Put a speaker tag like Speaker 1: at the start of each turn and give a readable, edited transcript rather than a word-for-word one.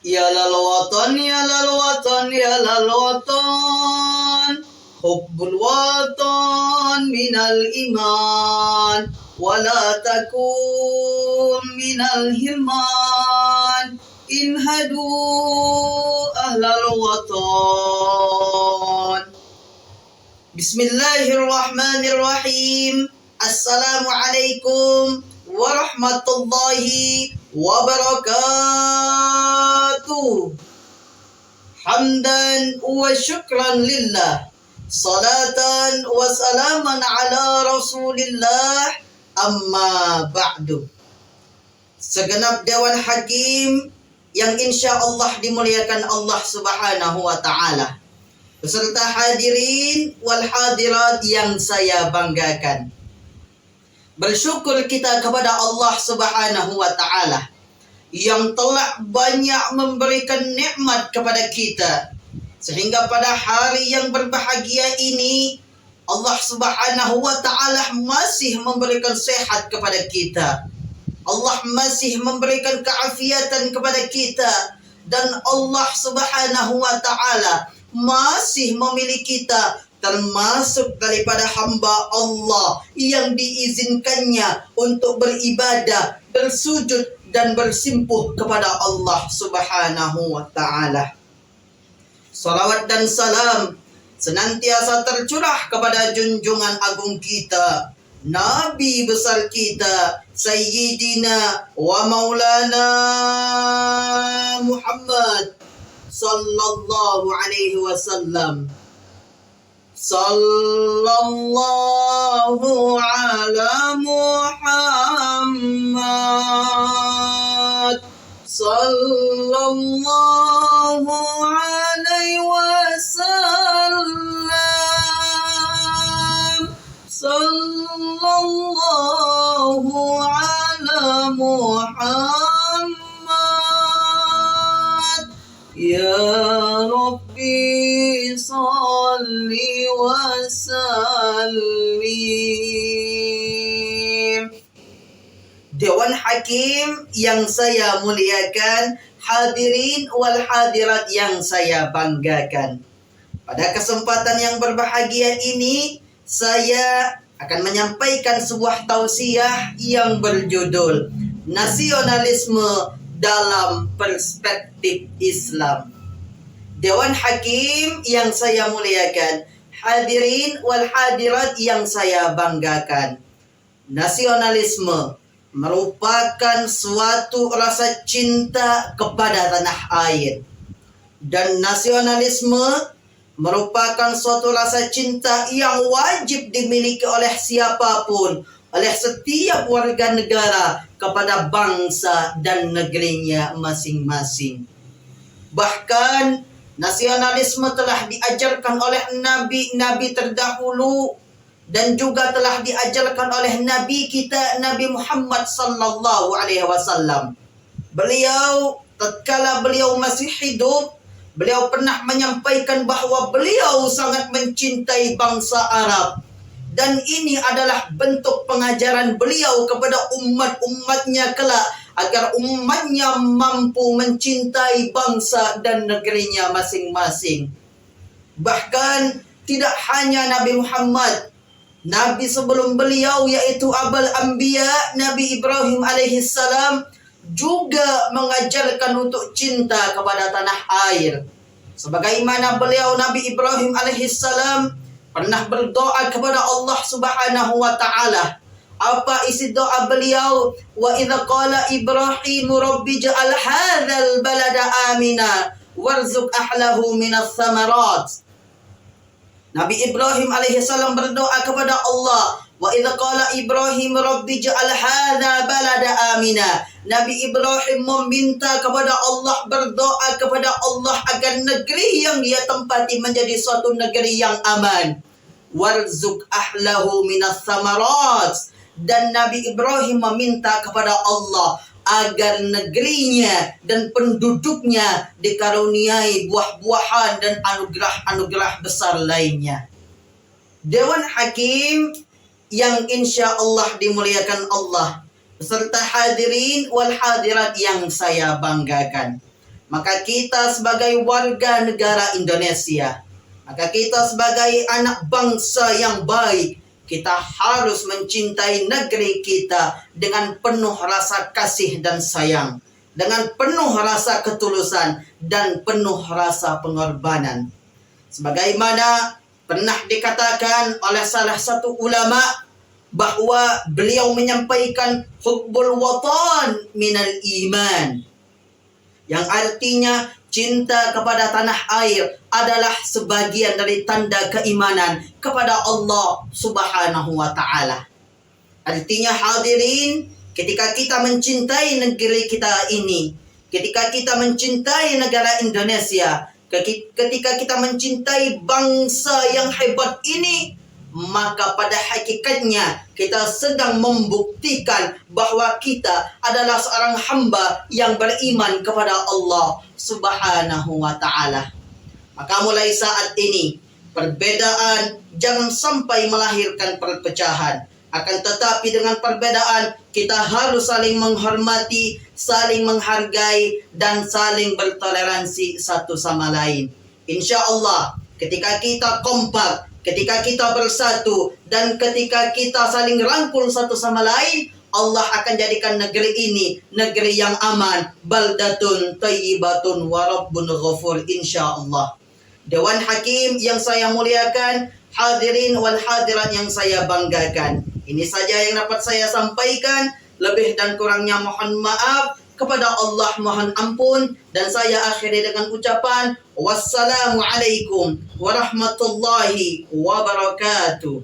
Speaker 1: Ya lal watan, ya lal watan, ya lal watan. Hubbul watan minal iman, wala takun minal hirman. Inhadu ahlal watan. Bismillahirrahmanirrahim. Assalamualaikum warahmatullahi wabarakatuh. Hamdan wa syukran lillah. Salatan wa salaman ala rasulillah. Amma ba'du. Segenap Dewan Hakim yang insya Allah dimuliakan Allah Subhanahu wa ta'ala, beserta hadirin wal hadirat yang saya banggakan. Bersyukur kita kepada Allah Subhanahu wa ta'ala yang telah banyak memberikan nikmat kepada kita, sehingga pada hari yang berbahagia ini Allah Subhanahu wa ta'ala masih memberikan sehat kepada kita. Allah masih memberikan keafiatan kepada kita, dan Allah Subhanahu wa ta'ala masih memilih kita termasuk daripada hamba Allah yang diizinkannya untuk beribadah, bersujud dan bersimpuh kepada Allah Subhanahu wa ta'ala. Salawat dan salam senantiasa tercurah kepada junjungan agung kita, Nabi besar kita, Sayyidina wa Maulana Muhammad sallallahu alaihi wasallam. Sallallahu ala Muhammad sallallahu alaihi wasallam. Sallallahu ala Muhammad. Ya Rabbi salli wa sallim. Dewan Hakim yang saya muliakan, hadirin wal hadirat yang saya banggakan. Pada kesempatan yang berbahagia ini, saya akan menyampaikan sebuah tausiah yang berjudul Nasionalisme dalam Perspektif Islam. Dewan Hakim yang saya muliakan, hadirin wal hadirat yang saya banggakan. Nasionalisme merupakan suatu rasa cinta kepada tanah air. Dan nasionalisme merupakan suatu rasa cinta yang wajib dimiliki oleh siapapun, oleh setiap warga negara kepada bangsa dan negerinya masing-masing. Bahkan nasionalisme telah diajarkan oleh nabi-nabi terdahulu, dan juga telah diajarkan oleh Nabi kita, Nabi Muhammad sallallahu alaihi wasallam. Beliau, tatkala beliau masih hidup, beliau pernah menyampaikan bahwa beliau sangat mencintai bangsa Arab. Dan ini adalah bentuk pengajaran beliau kepada umat-umatnya kelak, agar umatnya mampu mencintai bangsa dan negerinya masing-masing. Bahkan tidak hanya Nabi Muhammad, Nabi sebelum beliau yaitu Abul Anbiya, Nabi Ibrahim alaihissalam juga mengajarkan untuk cinta kepada tanah air. Sebagaimana beliau Nabi Ibrahim alaihissalam pernah berdoa kepada Allah Subhanahu wa ta'ala. Apa isi doa beliau? Wa idza qala Ibrahim rabbi ja'al hadzal balada amina warzuq ahlahu minas samarat. Nabi Ibrahim alaihissalam berdoa kepada Allah. Wa idza qala Ibrahim rabbi ja'al hadza balada amina. Nabi Ibrahim meminta kepada Allah, berdoa kepada Allah agar negeri yang dia tempati menjadi suatu negeri yang aman. Warzuq ahlahu minas samarat. Dan Nabi Ibrahim meminta kepada Allah agar negerinya dan penduduknya dikaruniai buah-buahan dan anugerah-anugerah besar lainnya. Dewan Hakim yang insya Allah dimuliakan Allah, beserta hadirin wal hadirat yang saya banggakan. maka kita sebagai warga negara Indonesia, maka kita sebagai anak bangsa yang baik, kita harus mencintai negeri kita dengan penuh rasa kasih dan sayang, dengan penuh rasa ketulusan dan penuh rasa pengorbanan. Sebagaimana pernah dikatakan oleh salah satu ulama bahwa beliau menyampaikan hubbul watan minal iman, yang artinya cinta kepada tanah air adalah sebagian dari tanda keimanan kepada Allah Subhanahu wa Ta'ala. Artinya hadirin, ketika kita mencintai negeri kita ini, ketika kita mencintai negara Indonesia, ketika kita mencintai bangsa yang hebat ini, maka pada hakikatnya kita sedang membuktikan bahwa kita adalah seorang hamba yang beriman kepada Allah Subhanahu wa Ta'ala. Maka mulai saat ini, perbedaan jangan sampai melahirkan perpecahan. Akan tetapi dengan perbedaan, kita harus saling menghormati, saling menghargai, dan saling bertoleransi satu sama lain. Insya Allah, ketika kita kompak, ketika kita bersatu, dan ketika kita saling rangkul satu sama lain, Allah akan jadikan negeri ini negeri yang aman, baldatun thayyibatun wa rabbun ghafur, insya Allah. Dewan Hakim yang saya muliakan, hadirin wal hadirat yang saya banggakan, ini saja yang dapat saya sampaikan. Lebih dan kurangnya mohon maaf. Kepada Allah mohon ampun, dan saya akhiri dengan ucapan wassalamualaikum warahmatullahi wabarakatuh.